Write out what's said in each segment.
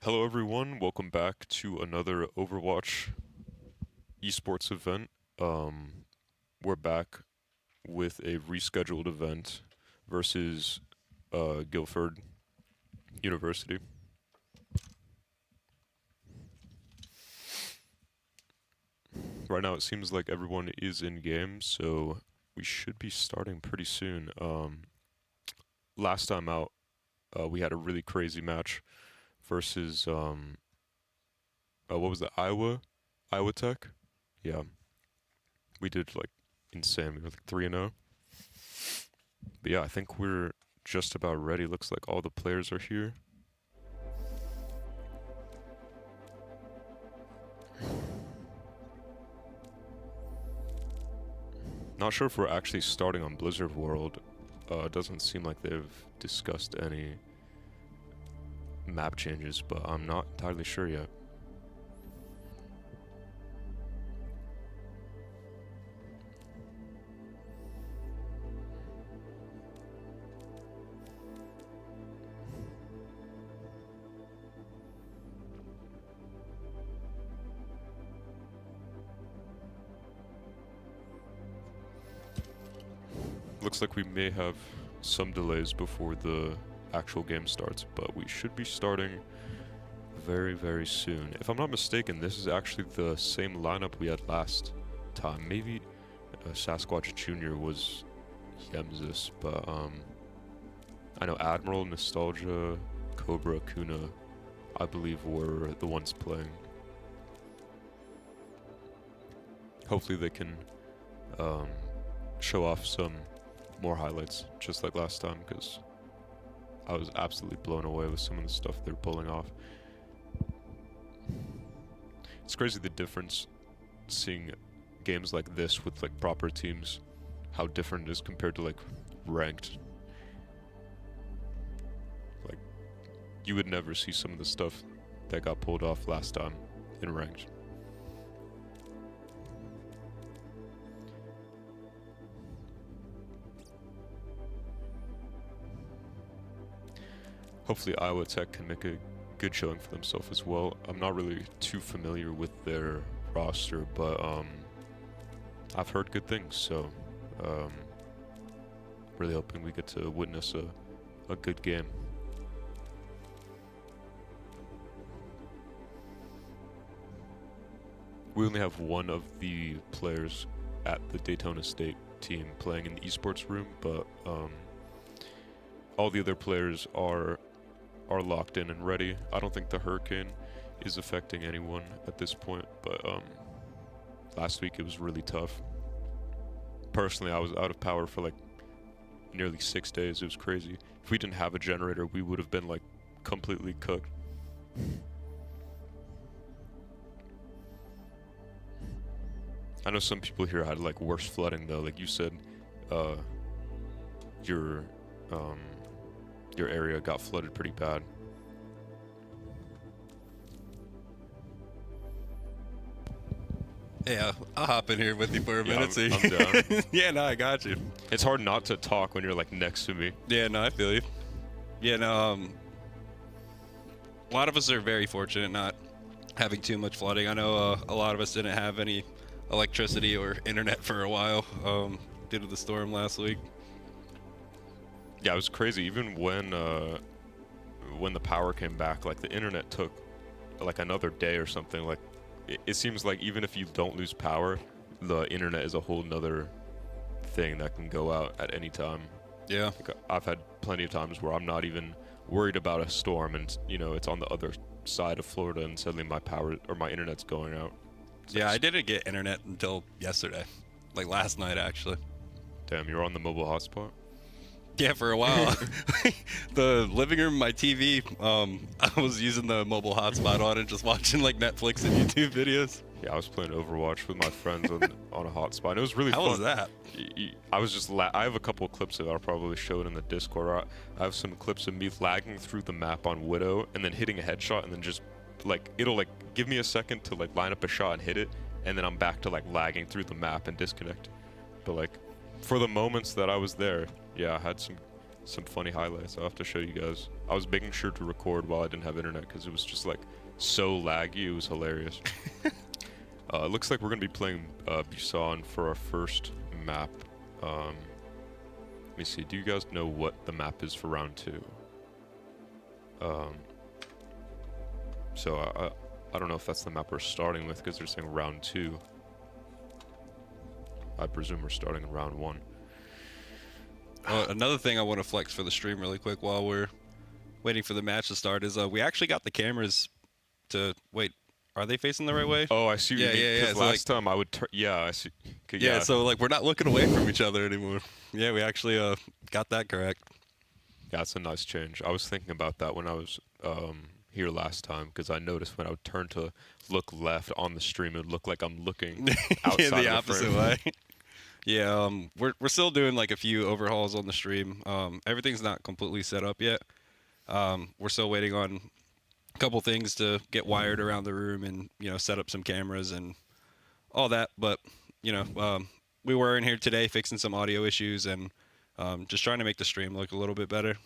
Hello everyone, welcome back to another Overwatch esports event. We're back with a rescheduled event versus Guilford University. Right now it seems like everyone is in game, so we should be starting pretty soon. Last time out, we had a really crazy match versus what was it, Iowa Tech? Yeah, we did like insane. We were like 3-0. But yeah, I think we're just about ready. Looks like all the players are here. Not sure if we're actually starting on Blizzard World. It doesn't seem like they've discussed any map changes, but I'm not entirely sure yet. Looks like we may have some delays before the actual game starts, but we should be starting very, very soon. If I'm not mistaken, this is actually the same lineup we had last time. Maybe Sasquatch Jr. was Yemsis, but I know Admiral, Nostalgia, Cobra, Kuna, I believe were the ones playing. Hopefully they can show off some more highlights, just like last time, because I was absolutely blown away with some of the stuff they're pulling off. It's crazy the difference seeing games like this with like proper teams, how different it is compared to like ranked. Like, you would never see some of the stuff that got pulled off last time in ranked. Hopefully Iowa Tech can make a good showing for themselves as well. I'm not really too familiar with their roster, but I've heard good things, so really hoping we get to witness a good game. We only have one of the players at the Daytona State team playing in the esports room, but all the other players are locked in and ready. I don't think the hurricane is affecting anyone at this point, but last week it was really tough. Personally, I was out of power for like nearly 6 days. It was crazy. If we didn't have a generator, we would have been like completely cooked. I know some people here had like worse flooding though. Like you said, your area got flooded pretty bad. Yeah, I'll hop in here with you for a minute. I'm down. Yeah, no, I got you. It's hard not to talk when you're like next to me. Yeah, no, I feel you. Yeah, no, a lot of us are very fortunate not having too much flooding. I know a lot of us didn't have any electricity or internet for a while due to the storm last week. Yeah, it was crazy. Even when the power came back, like the internet took like another day or something. Like it seems like even if you don't lose power, the internet is a whole nother thing that can go out at any time. Yeah. Like, I've had plenty of times where I'm not even worried about a storm, and you know it's on the other side of Florida, and suddenly my power or my internet's going out. Yeah, I didn't get internet until yesterday, like last night actually. Damn, you're on the mobile hotspot. Yeah, for a while. The living room, my TV, I was using the mobile hotspot on and just watching like Netflix and YouTube videos. Yeah, I was playing Overwatch with my friends on a hotspot. It was really fun. How was that? I was just I have a couple of clips of it. I'll probably show it in the Discord. I have some clips of me lagging through the map on Widow and then hitting a headshot, and then just like it'll like give me a second to like line up a shot and hit it, and then I'm back to like lagging through the map and disconnect. But like for the moments that I was there, yeah, I had some funny highlights. I'll have to show you guys. I was making sure to record while I didn't have internet because it was just like so laggy. It was hilarious. It looks like we're gonna be playing Busan for our first map. Let me see. Do you guys know what the map is for round 2? So I don't know if that's the map we're starting with because they're saying round 2. I presume we're starting in round 1. Another thing I want to flex for the stream really quick while we're waiting for the match to start is we actually got the cameras to wait. Are they facing the right way? Oh, I see what you mean. Because So last time I would turn. Yeah, I see. Yeah, so like we're not looking away from each other anymore. Yeah, we actually got that correct. Yeah, it's a nice change. I was thinking about that when I was here last time because I noticed when I would turn to look left on the stream, it would look like I'm looking outside in the of opposite frame. way. Yeah, we're still doing like a few overhauls on the stream. Everything's not completely set up yet. We're still waiting on a couple things to get wired around the room and set up some cameras and all that. But we were in here today fixing some audio issues and just trying to make the stream look a little bit better,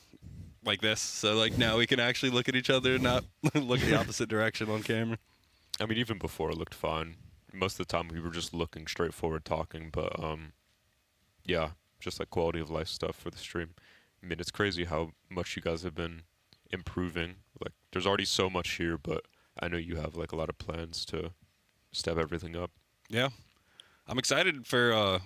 like this. So like now we can actually look at each other and not look the opposite direction on camera. I mean, even before it looked fine. Most of the time we were just looking straight forward talking, but yeah, just like quality of life stuff for the stream. I mean, it's crazy how much you guys have been improving. Like, there's already so much here, but I know you have like a lot of plans to step everything up. Yeah, I'm excited for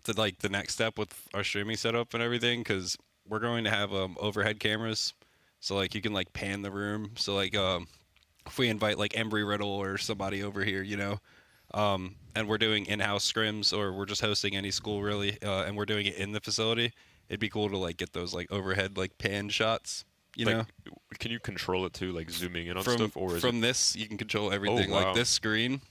the next step with our streaming setup and everything because we're going to have overhead cameras, so like you can like pan the room. So like if we invite like Embry Riddle or somebody over here, and we're doing in-house scrims or we're just hosting any school really, and we're doing it in the facility, it'd be cool to like get those like overhead like pan shots. Can you control it too, like zooming in on From stuff, or is from this you can control everything. Oh, wow. Like this screen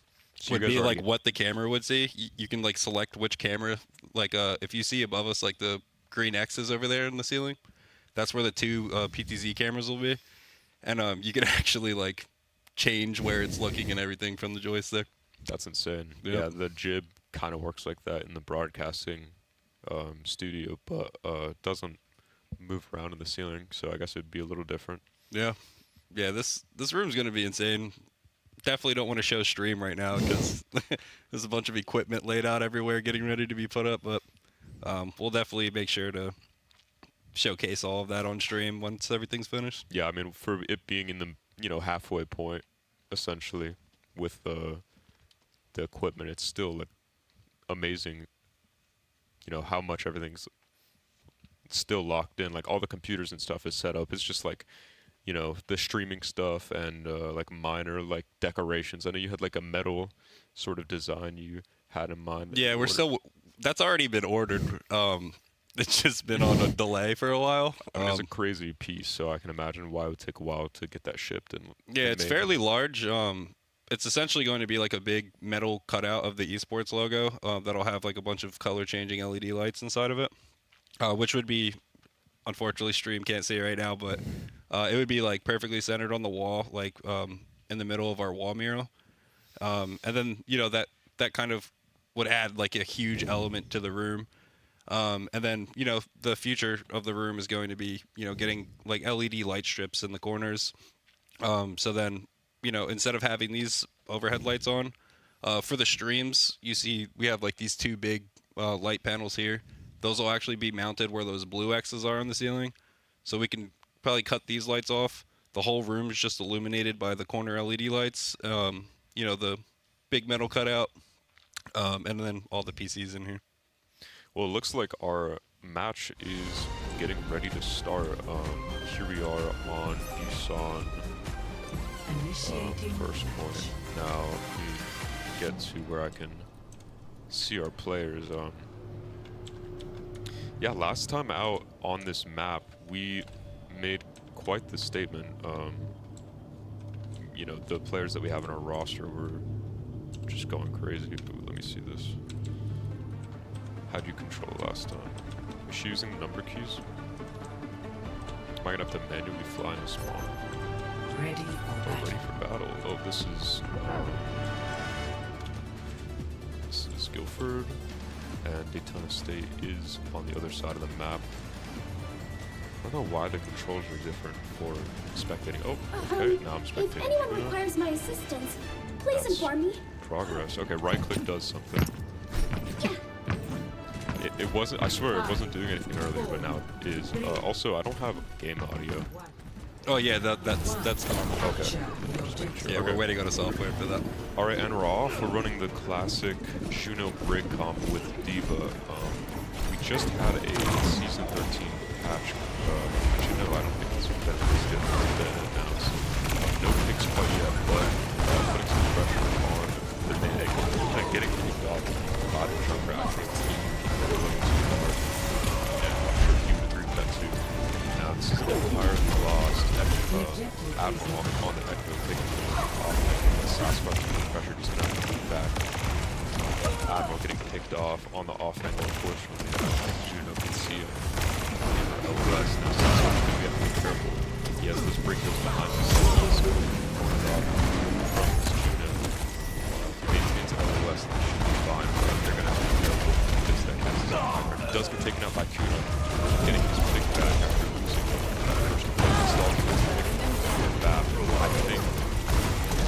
So would you guys be already- like what the camera would see. You can like select which camera. Like if you see above us like the green X's over there in the ceiling, that's where the 2 PTZ cameras will be, and you can actually like change where it's looking and everything from the joystick. That's insane. Yep. Yeah, the jib kind of works like that in the broadcasting studio, but doesn't move around in the ceiling, so I guess it'd be a little different. Yeah, this room's gonna be insane. Definitely don't want to show stream right now because there's a bunch of equipment laid out everywhere getting ready to be put up, but we'll definitely make sure to showcase all of that on stream once everything's finished. Yeah, I mean, for it being in the halfway point, essentially, with the equipment, it's still like amazing. How much everything's still locked in. Like all the computers and stuff is set up. It's just like the streaming stuff and like minor like decorations. I know you had like a metal sort of design you had in mind. Yeah, that's already been ordered. It's just been on a delay for a while. I mean, it's a crazy piece, so I can imagine why it would take a while to get that shipped. And it's made. fairly large. It's essentially going to be like a big metal cutout of the esports logo that'll have like a bunch of color changing LED lights inside of it, which would be, unfortunately, stream can't see it right now, but it would be like perfectly centered on the wall, like in the middle of our wall mural. And then that kind of would add like a huge element to the room. And then the future of the room is going to be getting like LED light strips in the corners. So then instead of having these overhead lights on for the streams, you see we have like these 2 big light panels here. Those will actually be mounted where those blue X's are on the ceiling. So we can probably cut these lights off. The whole room is just illuminated by the corner LED lights. The big metal cutout, and then all the PCs in here. Well, it looks like our match is getting ready to start. Here we are on Busan first point. Now we get to where I can see our players. Yeah, last time out on this map, we made quite the statement. The players that we have in our roster were just going crazy. Let me see this. How'd you control it last time? Was she using the number keys? Am I gonna have to manually fly in a spawn? Ready for Battle. Oh, this is Guilford, and Daytona State is on the other side of the map. don't know why the controls are different for spectating. Oh, okay, now I'm If spectating. anyone Kuna. requires my assistance, please That's inform me. progress. Okay, right click does something. It wasn't, I swear it wasn't doing anything earlier, but now it is. Also, I don't have game audio. Oh yeah, that's normal. Okay. Just making sure. Yeah, Okay. we're waiting on a software for that. Alright, and we're off. We're running the classic Juno Brig comp with Diva. We just had a Season 13 patch. Actually, no, I don't think it's been announced. No picks quite yet, but putting some pressure on the mid, kind of getting kicked off by the Junkrat. I think keep that a little too hard. And I'm sure he would agree with that too. Now this is entirely lost. Admiral on the Echo taking the off. Sasquatch with pressure just gonna have to keep back. Admiral getting picked off on the off angle, unfortunately. I don't think Juno can see him. LOS now Sasquatch gonna have to be careful. He has those break kills behind him. So cornered off from this Juno. Maintains LOS, that should be fine, but they're gonna have to be careful because that cast is on fire. He does get taken out by Kuna, getting his pick back after losing the first point installed with the pick back. I think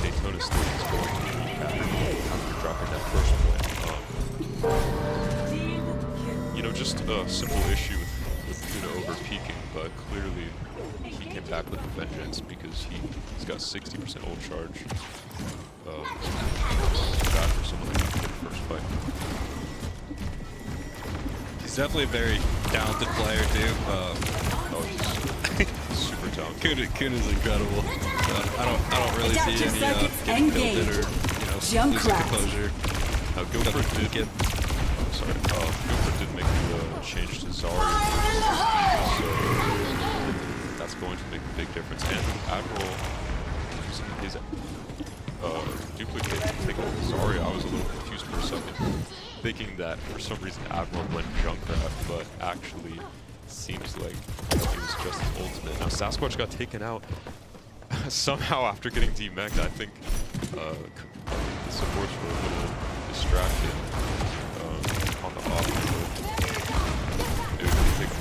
Daytona State is going to be back after dropping that first point. You know, just a simple issue with Kuna over peaking, but clearly he came back with a vengeance because he's got 60% ult charge. Bad for someone that didn't get the first fight. He's definitely a very talented player too. He's super talented. Kuna's incredible. I don't really see any getting tilted or losing composure. Guilford did get. Sorry, Guilford did make the change to Zarya, so that's going to make a big difference. And Admiral using his duplicate taking Zarya, I was a little confused for a second, thinking that for some reason Admiral went Junkrat, but actually seems like it was just his ultimate. Now Sasquatch got taken out somehow after getting demeched. I think the supports were a little distracted on the off. It would really take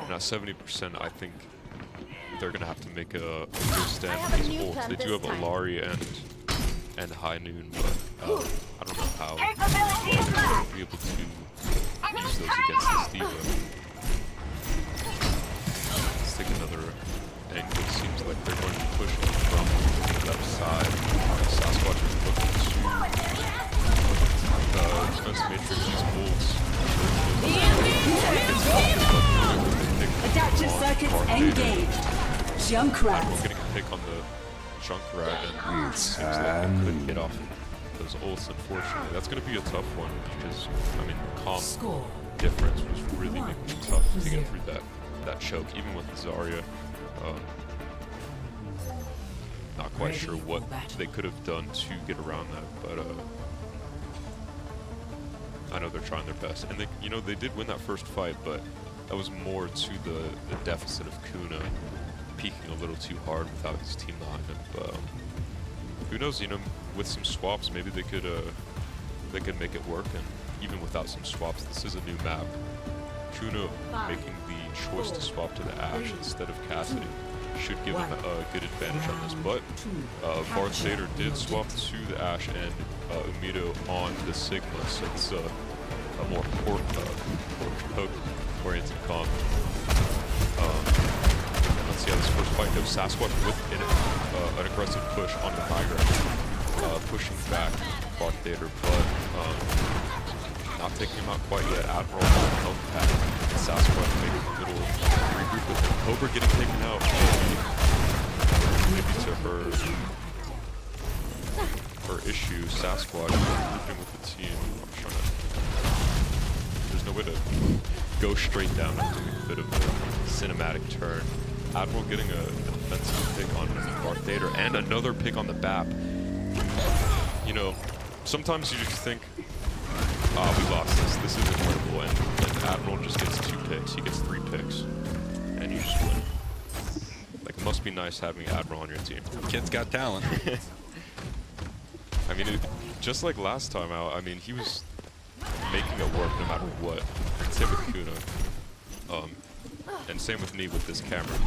Now 70%, I think they're gonna have to make a good stand with these ults. They do have Alari and High Noon, but I don't know how well they're going to be able to use those against this Diva. Let's take another angle. It seems like they're going to be pushing from the left side. Sasquatch is looking to defense matrix these ults. Adaptive circuits engaged. Junkrat. We're getting a pick on the Junkrat, and it seems like they couldn't get off those ults, unfortunately. That's going to be a tough one because, I mean, the comp difference was really making it tough to get through that choke, even with Zarya. Not quite sure what they could have done to get around that, but I know they're trying their best. And they did win that first fight, but that was more to the deficit of Kuna peaking a little too hard without his team behind him. But who knows? With some swaps, maybe they could make it work. And even without some swaps, this is a new map. Kuna making the choice to swap to the Ashe instead of Cassidy should give him a good advantage on this. But Darth Vader did swap to the Ashe and Umido on the Sigma, so it's a more poke-oriented comp. Let's see how this first fight goes. Sasquatch with an aggressive push on the high ground, pushing back Darth Vader, but not taking him out quite yet. Admiral on the health pack. Sasquatch making a little regroup with him. Cobra getting taken out. Maybe to her issue. Sasquatch regrouping with the team. I'm trying to. There's no way to go straight down. I have to make a bit of a cinematic turn. Admiral getting a defensive pick on Darth Vader and another pick on the BAP. You know, sometimes you just think, we lost this. This isn't winnable. And Admiral just gets 2 picks. He gets 3 picks. And you just win. Like, it must be nice having Admiral on your team. Kid's got talent. I mean, just like last time out, I mean, he was making it work no matter what. Same with Kuna. And same with me with this camera.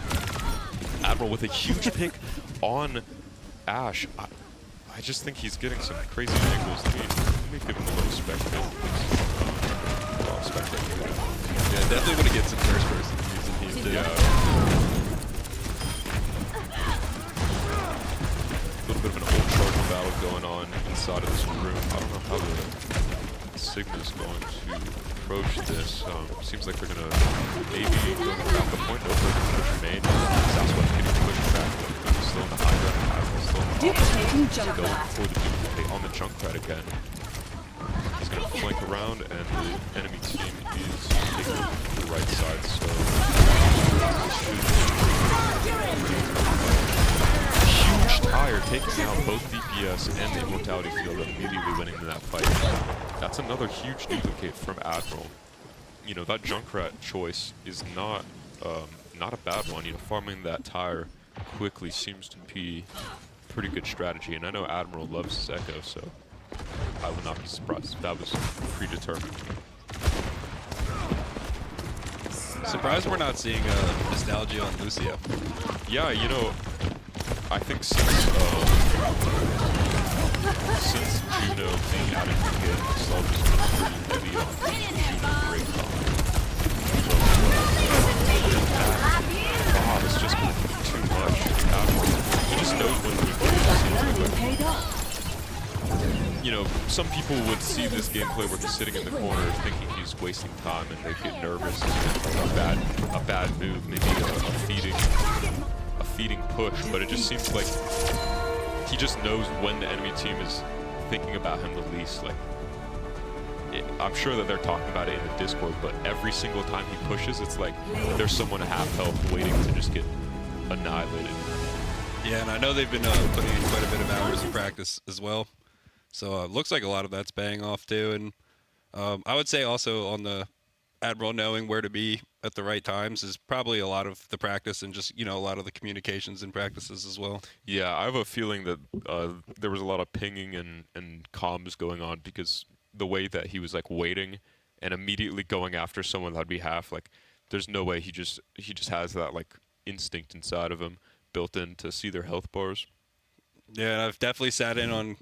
Admiral with a huge pick on Ash. I just think he's getting some crazy angles. Let me give him a little spectate. Yeah, definitely want to get some first person views in here too. Yeah. A little bit of an old charger battle going on inside of this room. I don't know how the Sigma's going to approach this. Seems like they're going to maybe go back the point over to push main. Sasquatch getting pushed back. Still in the high ground. Still in the Duplicating going for the duplicate on the Junkrat again. He's going to flank around, and the enemy team is taking the right side, so... Huge tire taking out both DPS and the Immortality Field and immediately winning that fight. That's another huge duplicate from Admiral. You know, that Junkrat choice is not a bad one. You know, farming that tire quickly seems to be a pretty good strategy, and I know Admiral loves his Echo, so I would not be surprised if that was predetermined. Surprised we're not seeing nostalgia on Lucio. Yeah, you know, I think since Juno being added to the game, nostalgia's been pretty heavy on Juno Great Comp. It's just been too much. He just knows when to do. You know, some people would see this gameplay where he's sitting in the corner thinking he's wasting time, and they get nervous. A bad move, maybe a feeding push, but it just seems like he just knows when the enemy team is thinking about him the least. Like, I'm sure that they're talking about it in the Discord, but every single time he pushes, it's like there's someone at half health waiting to just get annihilated. Yeah, and I know they've been putting in quite a bit of hours of practice as well. So looks like a lot of that's paying off too. And I would say also on the Admiral knowing where to be at the right times is probably a lot of the practice and just, you know, a lot of the communications and practices as well. Yeah, I have a feeling that there was a lot of pinging and comms going on because the way that he was like waiting and immediately going after someone that'd be half, like there's no way he just has that like instinct inside of him built in to see their health bars. Yeah, and I've definitely sat in on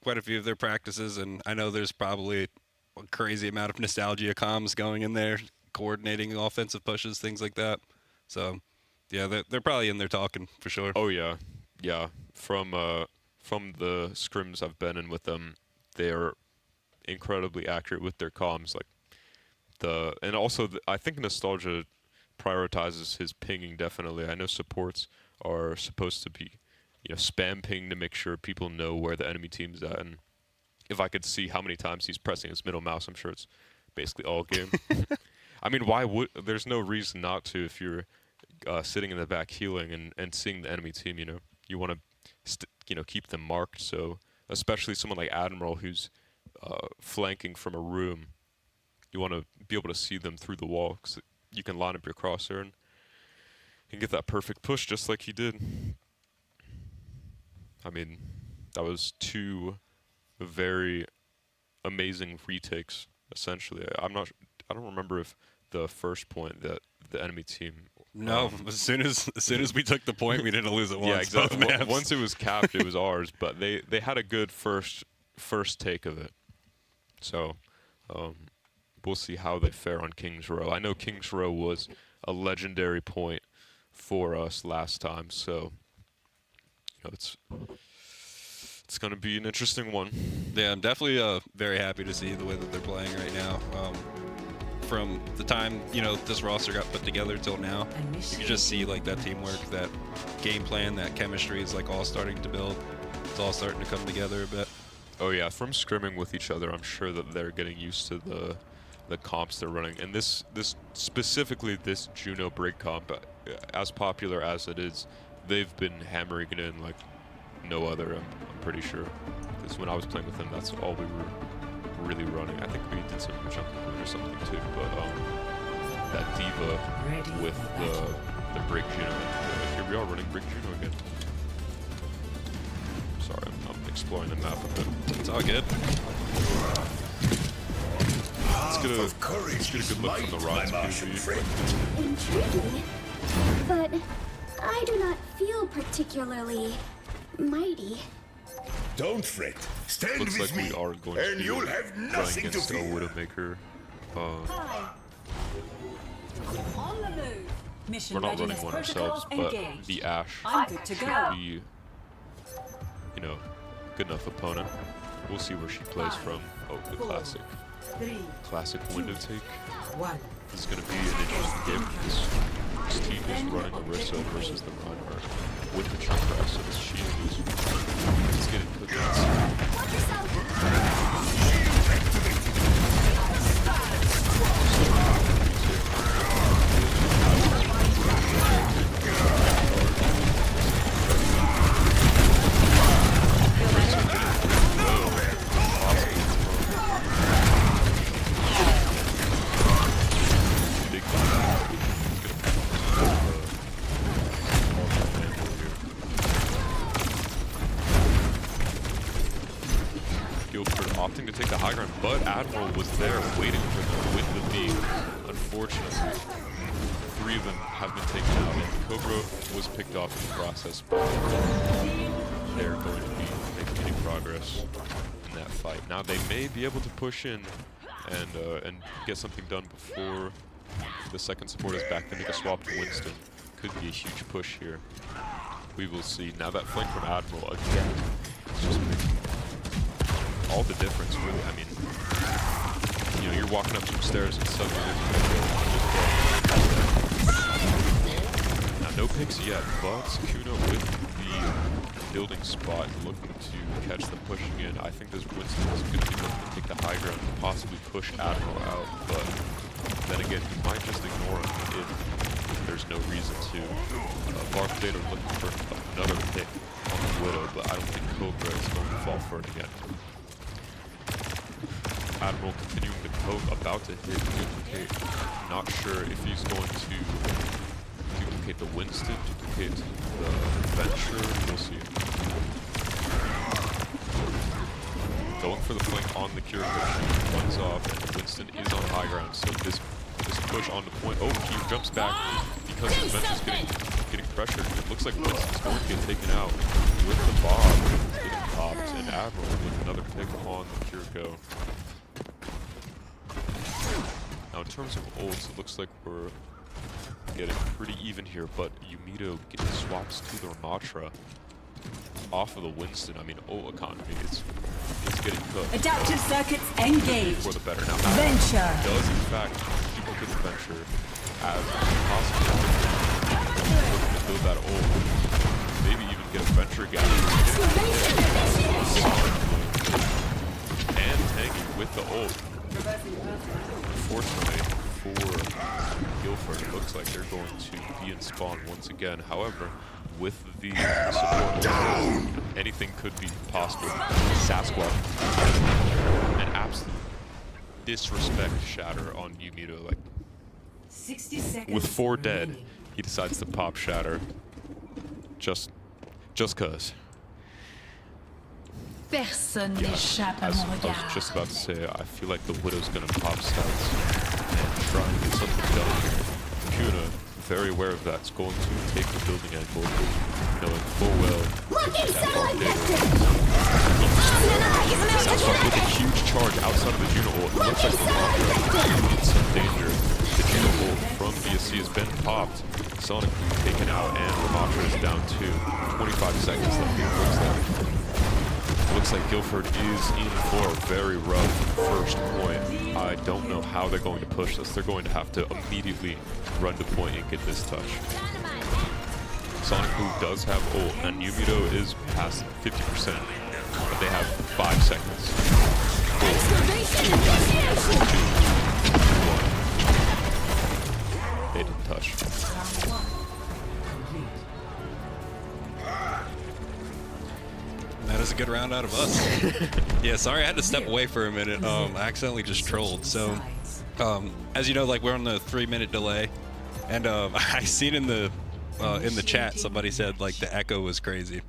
quite a few of their practices, and I know there's probably a crazy amount of nostalgia comms going in there, coordinating offensive pushes, things like that. So, yeah, they're probably in there talking for sure. Oh yeah, yeah. From the scrims I've been in with them, they're incredibly accurate with their comms. Like and also I think Nostalgia prioritizes his pinging definitely. I know supports are supposed to be, you know, spam ping to make sure people know where the enemy team's at, and if I could see how many times he's pressing his middle mouse, I'm sure it's basically all game. I mean, why would... There's no reason not to if you're sitting in the back healing and seeing the enemy team, you know. You want to, you know, keep them marked, so especially someone like Admiral who's flanking from a room, you want to be able to see them through the wall, because you can line up your crosshair and get that perfect push just like he did. I mean, that was 2 very amazing retakes, essentially. I don't remember if the first point that the enemy team... No, as soon as we took the point, we didn't lose it once. Yeah, exactly. Both maps. Once it was capped, it was ours, but they had a good first take of it. So, we'll see how they fare on King's Row. I know King's Row was a legendary point for us last time, so you know, it's going to be an interesting one. Yeah, I'm definitely very happy to see the way that they're playing right now. From the time, you know, this roster got put together till now, you can just see like that teamwork, that game plan, that chemistry is like all starting to build. It's all starting to come together a bit. Oh yeah, from scrimming with each other, I'm sure that they're getting used to the comps they're running. And this specifically this Juno break comp, as popular as it is, they've been hammering it in like no other, I'm pretty sure. Because when I was playing with them, that's all we were really running. I think we did some jumping moon or something too, but that diva with the Break Juno. Here we are running Break Juno again. Sorry, I'm exploring the map a bit. It's all good. Let's get a good look from the rods PV. Intriguing. But I do not feel particularly mighty. Don't fret. Stand Looks with like me, we are going and to you'll be have running nothing to against a fear. Widowmaker. On the move. Mission We're not running readiness one protocols ourselves, but engaged. the Ashe I'm good to should go. be, you know, good enough opponent. We'll see where she plays from. Oh, the classic window take. This is going to be an interesting game because this team is running Orisa versus the Reinhardt with the Junkrat, so this shield is getting cookies. Guilford opting to take the high ground, but Admiral was there waiting for them with the beam. Unfortunately, 3 of them have been taken out, and Cobra was picked off in the process, but they're going to be making any progress in that fight. Now they may be able to push in and get something done before the second support is back. They make a swap to Winston. Could be a huge push here. We will see. Now that flank from Admiral again, it's just making all the difference, really. I mean, you know, you're walking up some stairs and suddenly now no picks yet, but Kuno with the building spot looking to catch them pushing in. I think this Winston is going to be looking to take the high ground and possibly push Admiral out, but then again, he might just ignore him if there's no reason to. Bark Vader looking for another pick on the Widow, but I don't think Cobra is going to fall for it again. Admiral continuing the poke, about to hit duplicate. Not sure if he's going to duplicate the Winston, duplicate the Venture. We'll see. Going for the flank on the Cure push. Runs off, and Winston is on high ground. So this push on the point. Oh, he jumps back because his Venture's getting pressured. It looks like Winston's going to get taken out with the Bob getting popped, and Admiral with another pick on the Cure go. Now in terms of ults, it looks like we're getting pretty even here, but Yumito getting swaps to the Ramatra off of the Winston. I mean, ult economy, it's getting cooked. Adaptive circuits engaged. For the better. Now, Venture does in fact duplicate the Venture as possible to build that ult. Maybe even get a Venture gap. And Tangy with the ult. Unfortunately for Guilford, it looks like they're going to be in spawn once again. However, with the support, anything could be possible. Sasquatch, an absolute disrespect shatter on Yumito. Like, 60 seconds with 4 dead, remaining. he decides to pop shatter. Just cause. Personne Yeah, n'échappe à as mon I was regard. just about to say, I feel like the Widow's gonna pop stouts and try and get something done here. Kuna, very aware of that, is going to take the building angle, knowing full well that Bark with a huge charge outside of the Juno ult. It looks like the Ramatra in some danger. The Juno ult from BSC has been popped. Sonic taken out, and Ramatra is down 2. 25 seconds left. Looks like Guilford is in for a very rough first point. I don't know how they're going to push this. They're going to have to immediately run to point and get this touch. Sonic Boom does have ult, and Yumito is past 50%, but they have 5 seconds. 4, 3, 2, 1. They didn't touch. was a good round out of us. Yeah, sorry I had to step away for a minute. I accidentally just trolled. So, as you know, like we're on the 3-minute delay, and I seen in the chat somebody said like the echo was crazy.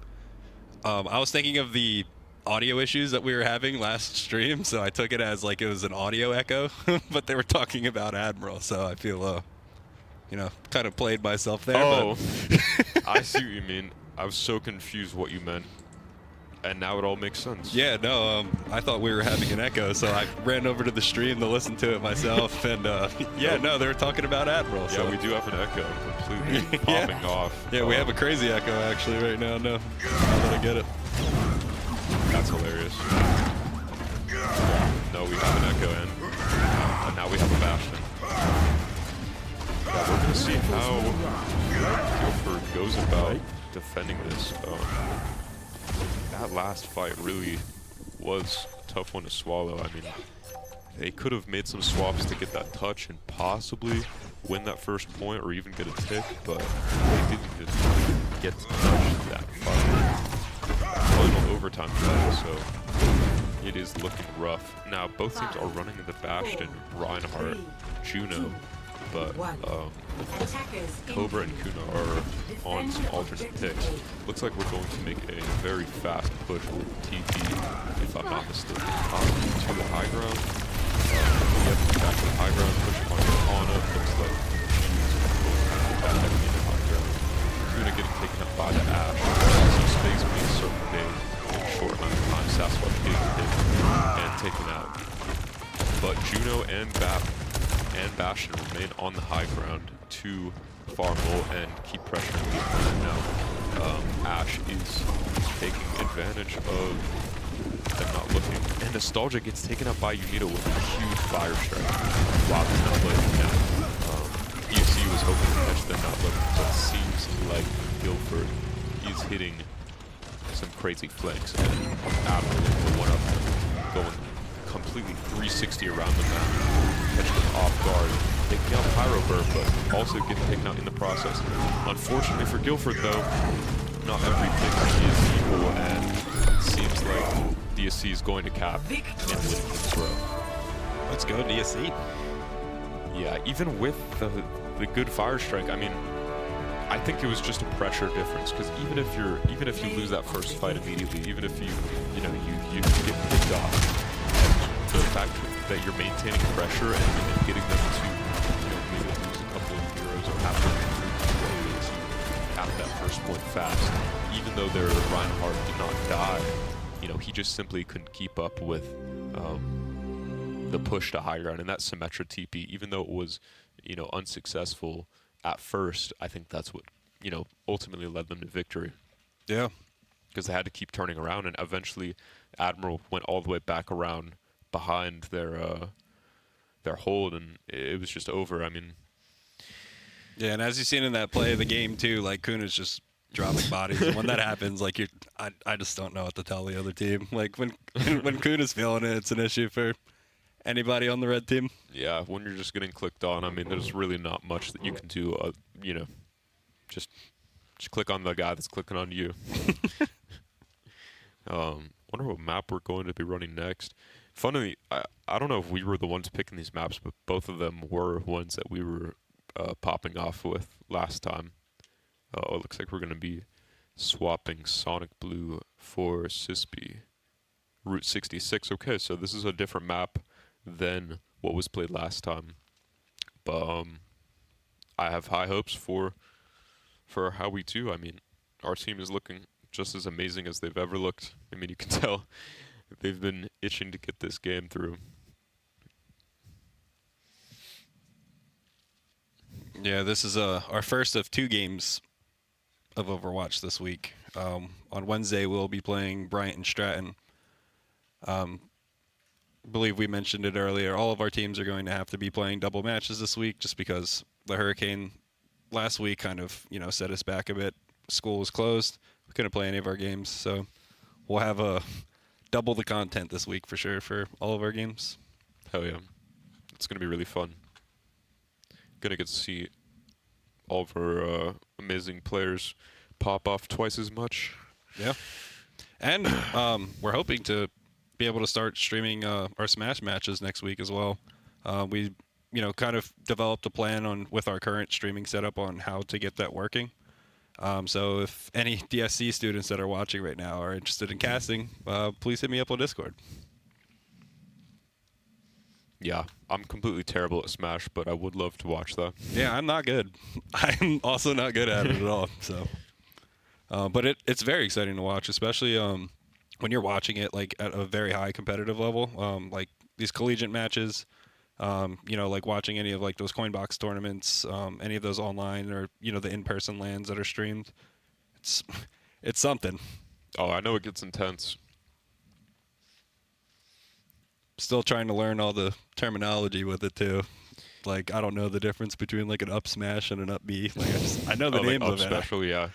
I was thinking of the audio issues that we were having last stream, so I took it as like it was an audio echo, but they were talking about Admiral, so I feel kind of played myself there. Oh, but I see what you mean. I was so confused what you meant, and now it all makes sense. yeah, no, I thought we were having an echo, so I ran over to the stream to listen to it myself, and yeah, no, they were talking about Admiral. So. Yeah, we do have an echo completely popping off. Yeah, we have a crazy echo actually right now. No, now that I get it. That's hilarious. No, we have an echo in, and now we have a Bastion. Yeah, we're gonna see how Guilford goes about defending this. That last fight really was a tough one to swallow. I mean, they could have made some swaps to get that touch and possibly win that first point or even get a tick, but they didn't just get to touch that fight. Final overtime fight, so it is looking rough. Now, both teams are running the Bastion, Reinhardt, Juno, but Cobra and Kuna are on some alternate picks. Looks like we're going to make a very fast push with TP, if I'm not mistaken, to the high ground. Yep, back to the high ground, push on up. Looks like she's back at the high ground. Kuna getting taken up by the Ash. Some space being so big in a short amount of time. Sasquatch getting hit and taken out. But Juno and Bastion remain on the high ground to farm ult and keep pressuring the opponent. Now, Ash is taking advantage of them not looking. And Nostalgia gets taken out by Unito with a huge fire strike while he's not looking now. ESC was hoping to catch them not looking, but it seems like Guilford is hitting some crazy flanks. And Admiral with the one-up going completely 360 around the map, catching them off guard, taking out Pyro Burr, but also getting taken out in the process. Unfortunately for Guilford, though, not every pick is equal, and it seems like DSC is going to cap and win this row. Let's go, DSC. Yeah, even with the good fire strike, I mean, I think it was just a pressure difference, because even if you lose that first fight immediately, even if you get picked off, the fact that you're maintaining pressure and getting them to maybe lose a couple of heroes or have to have that first point fast, even though their Reinhardt did not die, he just simply couldn't keep up with the push to high ground and that Symmetra TP, even though it was unsuccessful at first. I think that's what ultimately led them to victory. Yeah, because they had to keep turning around, and eventually Admiral went all the way back around behind their hold, and it was just over. I mean, yeah, and as you've seen in that play of the game too, like Kuna's just dropping bodies. And when that happens, like I just don't know what to tell the other team. Like when Kuna's feeling it, it's an issue for anybody on the red team. Yeah, when you're just getting clicked on, I mean, there's really not much that you can do. Just click on the guy that's clicking on you. Wonder what map we're going to be running next. Funnily, I don't know if we were the ones picking these maps, but both of them were ones that we were popping off with last time. It looks like we're going to be swapping Sonic Blue for Sispy. Route 66. Okay, so this is a different map than what was played last time. But I have high hopes for how we do. I mean, our team is looking just as amazing as they've ever looked. I mean, you can tell they've been itching to get this game through. Yeah, this is our first of 2 games of Overwatch this week. On Wednesday, we'll be playing Bryant and Stratton. Believe we mentioned it earlier. All of our teams are going to have to be playing double matches this week, just because the hurricane last week kind of set us back a bit. School was closed. We couldn't play any of our games, so we'll have double the content this week for sure for all of our games. Hell yeah. It's going to be really fun. Going to get to see all of our amazing players pop off twice as much. Yeah. And we're hoping to be able to start streaming our Smash matches next week as well. We, kind of developed a plan with our current streaming setup on how to get that working. So if any DSC students that are watching right now are interested in casting, please hit me up on Discord. Yeah, I'm completely terrible at Smash, but I would love to watch that. Yeah, I'm not good. I'm also not good at it at all. So, but it's very exciting to watch, especially when you're watching it like at a very high competitive level, like these collegiate matches. Like watching any of like those coin box tournaments, any of those online or the in-person lands that are streamed. It's something. Oh, I know it gets intense. Still trying to learn all the terminology with it too. Like I don't know the difference between like an up smash and an up B. Like I know the names like of it. Special, yeah.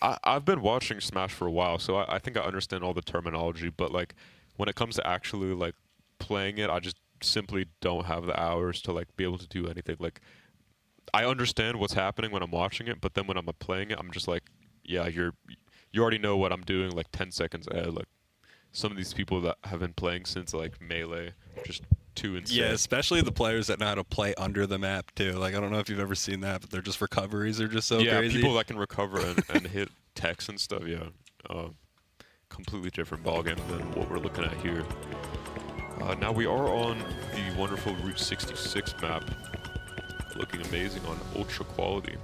I've been watching Smash for a while, so I think I understand all the terminology. But like when it comes to actually like playing it, I just simply don't have the hours to like be able to do anything. Like I understand what's happening when I'm watching it, but then when I'm playing it, I'm just like, yeah, you already know what I'm doing like 10 seconds ahead. Like some of these people that have been playing since like Melee, just too insane. Yeah, especially the players that know how to play under the map too. Like I don't know if you've ever seen that, but their just recoveries are just so crazy. Yeah, people that can recover and hit techs and stuff. Yeah, completely different ballgame than what we're looking at here. Now we are on the wonderful Route 66 map, looking amazing on ultra quality.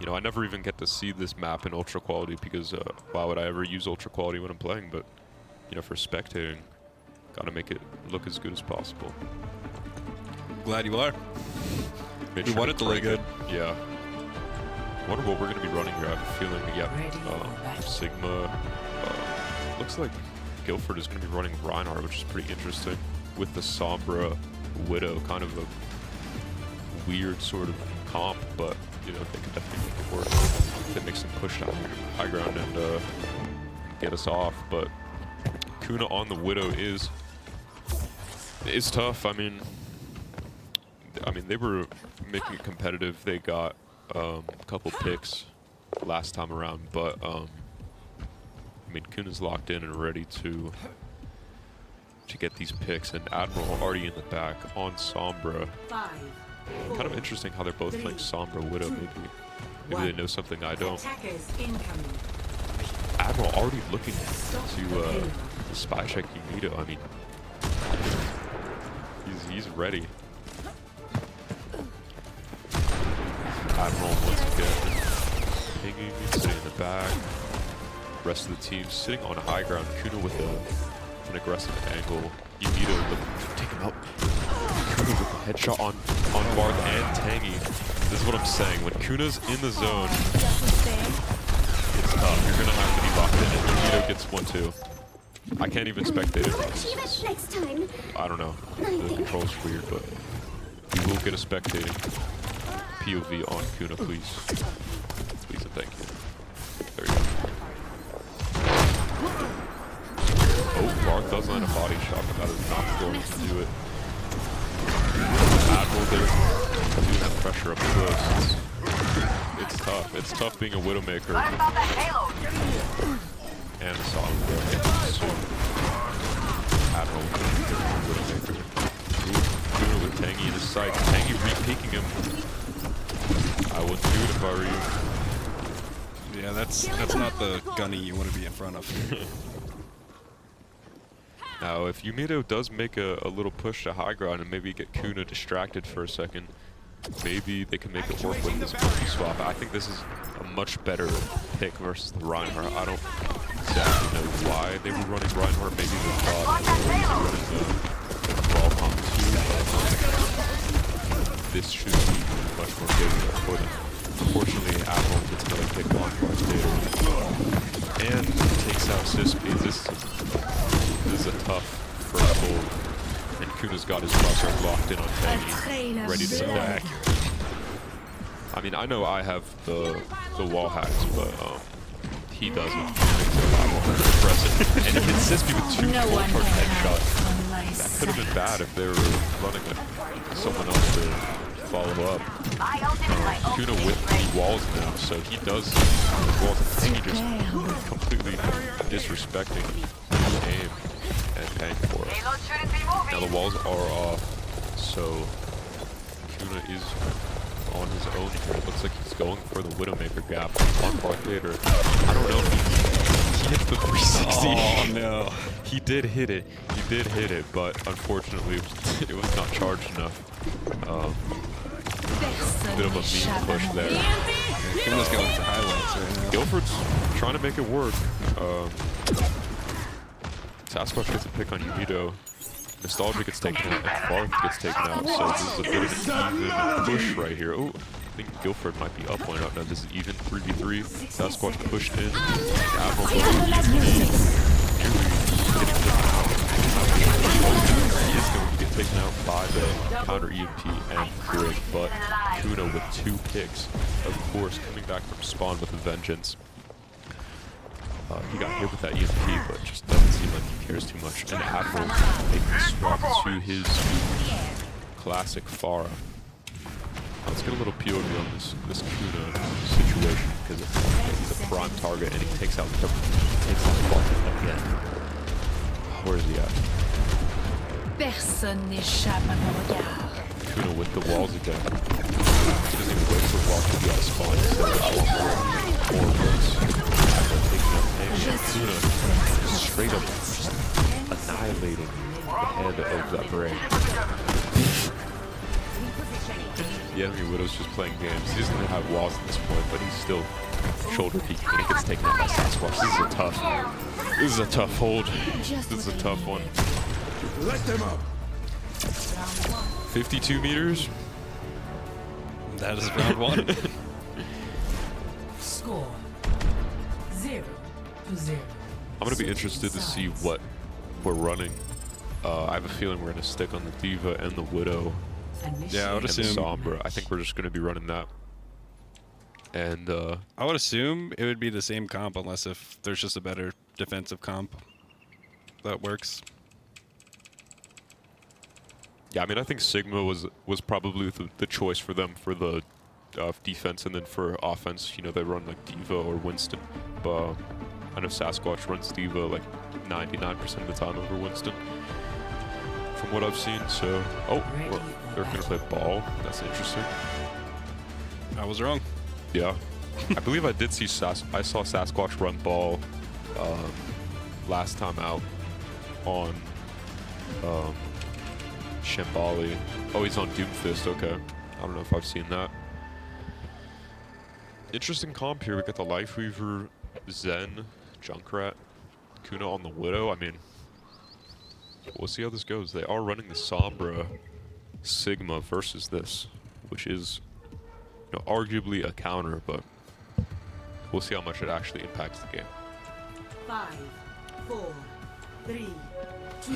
I never even get to see this map in ultra quality because why would I ever use ultra quality when I'm playing? But for spectating, gotta make it look as good as possible. Glad you are. We want it to look good. Yeah. Wonder what we're gonna be running here. I have a feeling, Sigma. Looks like Guilford is going to be running Reinhardt, which is pretty interesting, with the Sombra Widow, kind of a weird sort of comp, but they can definitely make it work. They make some push down high ground and get us off. But Kuna on the Widow is tough. I mean, they were making it competitive. They got a couple picks last time around, but Kuna's locked in and ready to get these picks, and Admiral already in the back on Sombra. Kind of interesting how they're both playing Sombra Widow. Maybe they know something I don't. Admiral already looking to spy check Yumito. I mean, he's ready. Admiral once again pinging, sitting in the back. Rest of the team sitting on high ground. Kuna with an aggressive angle. Yumito looking to take him out. Kuna with the headshot on Barth and Tangy. This is what I'm saying. When Kuna's in the zone, it's tough. You're gonna have to be locked in. And Yumito gets one too. I can't even spectate it. I don't know. The control's weird, but we will get a spectating POV on Kuna, please. Please and thank you. There you go. Oh, Barth does land a body shot, but that is not going to do it. Admiral there doing that pressure up close. It's tough. It's tough being a Widowmaker. And a solid so Admiral with a Widowmaker. Ooh, with Tangy in his sight. Tangy re-peeking him. I wouldn't do it if I were you. Yeah, that's not the gunny you want to be in front of. Now, if Yumito does make a little push to high ground and maybe get Kuna distracted for a second, maybe they can make it work with this monkey swap. I think this is a much better pick versus the Reinhardt. I don't exactly know why they were running Reinhardt. Maybe they thought they were running the brawl comp too. This should be much more favorable for them. Unfortunately, Admiral gets another pick on Barth and takes out Sispy. This is a tough first hold, and Kuna's got his crosser locked in on Tangy, ready to attack. I mean, I know I have the wall hacks, but he doesn't. Makes it a lot more impressive. And he hits Sispy with two full charge headshots. That could have been bad if they were running someone else there. follow up. Kuna with the walls now, so he does the walls. I think he just completely disrespecting aim and paying for it. Now the walls are off, so Kuna is on his own here. It looks like he's going for the Widowmaker gap on Darth Vader. I don't know if he hit the 360. Oh no. He did hit it. He did hit it, but unfortunately it was not charged enough. Bit of a mean push there. Kuna's going for highlights right now. Guilford's trying to make it work. Sasquatch gets a pick on Yumito. Nostalgia gets taken out, and Barth gets taken out, so this is a bit of an even push right here. Oh, I think Guilford might be up one out now. This is even 3v3. Sasquatch pushed in. Admiral goes to EMP. He is going to get taken out by the counter EMP and Brig, but Kuna with 2 picks, of course, coming back from spawn with a vengeance. He got hit with that EMP, but just doesn't seem like he cares too much. And Admiral making the swap to his classic Pharah. Let's get a little POV on this Kuna situation, because he's a prime target and he takes out the again. Where is he at? Personne n'échappe à mon regard. Kuna with the walls again. He doesn't even wait for the wall to be out of spawn. He says, I want more hits. Kuna straight up just annihilating the head of that brain. The enemy Widow's just playing games. He doesn't have walls at this point, but he's still shoulder peeking and he gets taken out by Sasquatch. This is a tough hold. This is a tough one. Let them up. 52 meters. That is round 1. Score 0-0. I'm going to be interested to see what we're running. I have a feeling we're going to stick on the Diva and the Widow Yeah, I would and the assume. Sombra. I think we're just going to be running that. And I would assume it would be the same comp unless if there's just a better defensive comp that works. yeah, I mean, I think Sigma was probably the choice for them for the defense, and then for offense, you know, they run like Diva or Winston. But I know Sasquatch runs Diva like 99% of the time over Winston, from what I've seen. So, oh, they're gonna play ball. That's interesting. I was wrong. Yeah, I believe I did see I saw Sasquatch run ball last time out on Shambali. Oh, he's on Doomfist. Okay, I don't know if I've seen that. Interesting comp here. We got the Lifeweaver, Zen, Junkrat, Kuna on the Widow. I mean, we'll see how this goes. They are running the Sombra Sigma versus this, which is, you know, arguably a counter, but we'll see how much it actually impacts the game. 5, 4, 3, 2.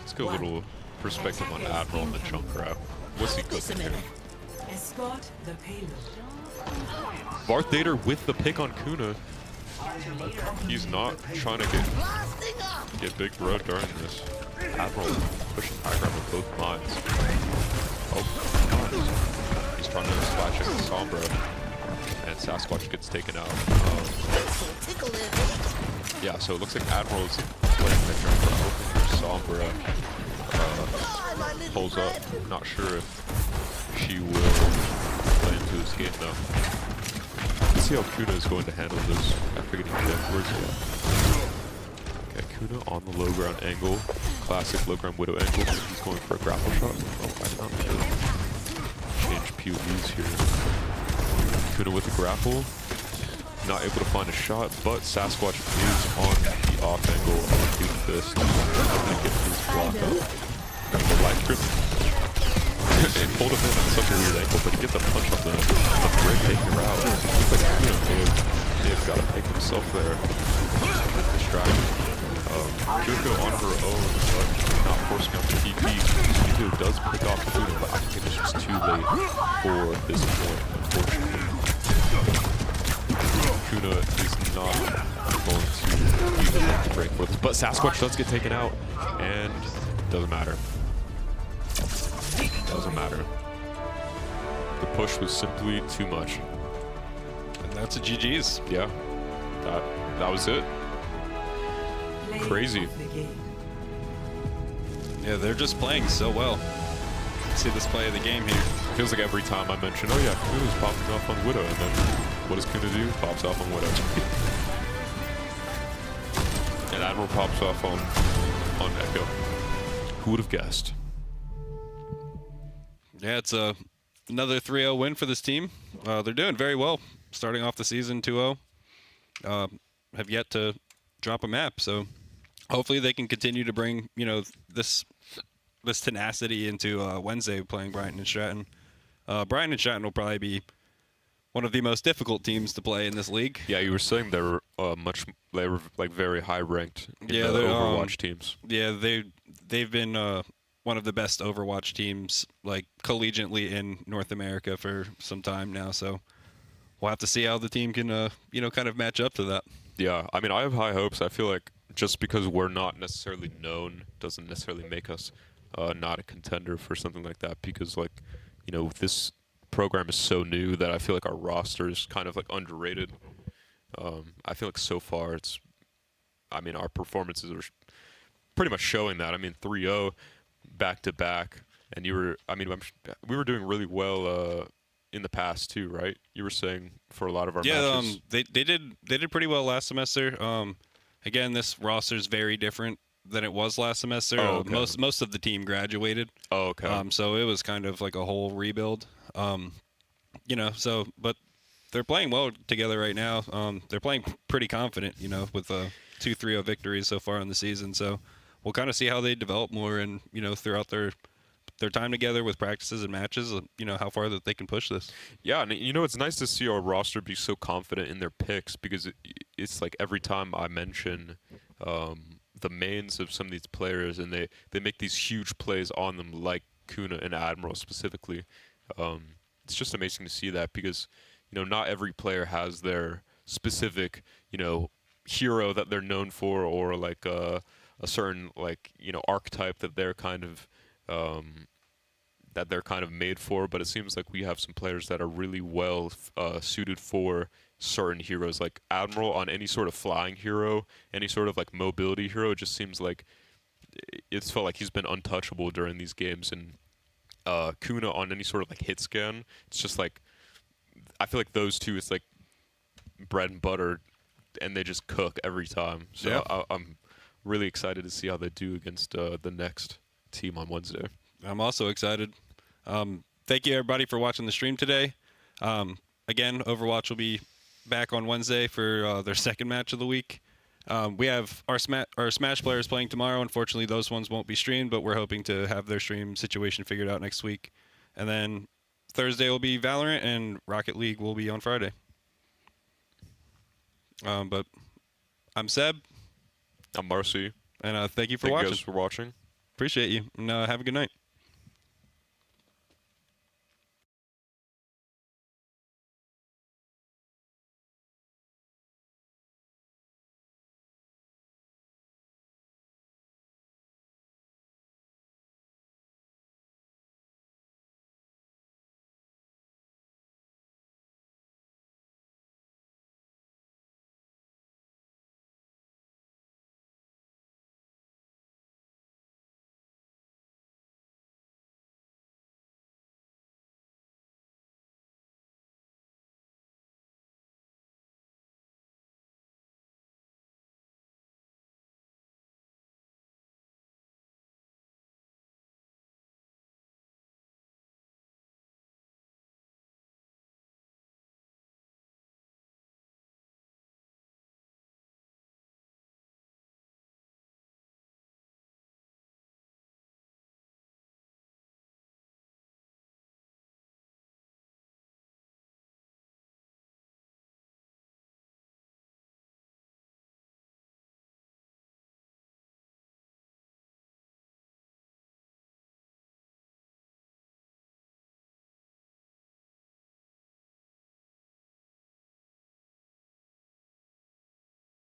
Let's get a little perspective on Admiral and the Junkrat. What's he cooking here? Escort the payload. Darth Vader with the pick on Kuna. He's not trying to get big bro during this. Admiral pushing high ground with both mines. Oh, nice. He's trying to spy check the Sombra, and Sasquatch gets taken out. Yeah, so it looks like Admiral's playing the Junkrat, hoping their Sombra pulls up. Not sure if she will play into this game though. Let's see how Kuna is going to handle this. I figured he'd get where's he at? Okay, Kuna on the low ground angle. Classic low ground Widow angle. He's going for a grapple shot. Oh, I did not mean to change POVs here. Kuna with the grapple. Not able to find a shot, but Sasquatch is on the off angle of the Doomfist. Gonna get his block up. The light grip. And hold him in on such a weird angle, but he gets a punch on the brick taking her out. Looks like Kuna may have got to pick himself there. Distraction. Juko on her own, but not forcing out the TP. Juko does pick off Kuna, but I think it's just too late for this point, unfortunately. Kuna is not going to use the break for this, but Sasquatch does get taken out, and doesn't matter. Doesn't matter. The push was simply too much. And that's a GG's. Yeah, that was it. Play Crazy. of the game. Yeah, they're just playing so well. See this play of the game here. Feels like every time I mention, oh yeah, Kuna's popping off on Widow, and then what does Kuna do? Pops off on Widow. And Admiral pops off on Echo. Who would have guessed? Yeah, it's another 3-0 win for this team. They're doing very well, starting off the season 2-0. Have yet to drop a map, so hopefully they can continue to bring this tenacity into Wednesday playing Brighton and Stratton. Brighton and Stratton will probably be one of the most difficult teams to play in this league. Yeah, you were saying they were like very high ranked in the they're, Overwatch teams. Yeah, they've been one of the best Overwatch teams like collegiately in North America for some time now. So we'll have to see how the team can kind of match up to that. Yeah, I mean, I have high hopes. I feel like just because we're not necessarily known doesn't necessarily make us not a contender for something like that. Because this program is so new that I feel like our roster is kind of like underrated. I feel like so far our performances are pretty much showing that. I mean, 3-0 back to back, and we were doing really well in the past too, right? You were saying for a lot of our matches. They did pretty well last semester. Again, this roster is very different than it was last semester. Oh, okay. Most of the team graduated. Oh, okay. So it was kind of like a whole rebuild. But they're playing well together right now. They're playing pretty confident, with 2-3-0 victories so far in the season. So we'll kind of see how they develop more and, throughout their time together with practices and matches, how far that they can push this. Yeah, and it's nice to see our roster be so confident in their picks, because it's like every time I mention the mains of some of these players and they make these huge plays on them, like Kuna and Admiral specifically. It's just amazing to see that, because not every player has their specific hero that they're known for, or like a certain archetype that they're kind of made for. But it seems like we have some players that are really well suited for certain heroes, like Admiral on any sort of flying hero, any sort of like mobility hero. It just seems like it's felt like he's been untouchable during these games. And Kuna on any sort of like hit scan, it's just like I feel like those two, it's like bread and butter, and they just cook every time. So yeah. I'm really excited to see how they do against the next team on Wednesday. I'm also excited. Thank you everybody for watching the stream today. Again, Overwatch will be back on Wednesday for their second match of the week. We have our Smash players playing tomorrow. Unfortunately, those ones won't be streamed, but we're hoping to have their stream situation figured out next week. And then Thursday will be Valorant, and Rocket League will be on Friday. But I'm Seb. I'm Marcy. And thank you for Thank watching. you guys for watching. Appreciate you. And have a good night.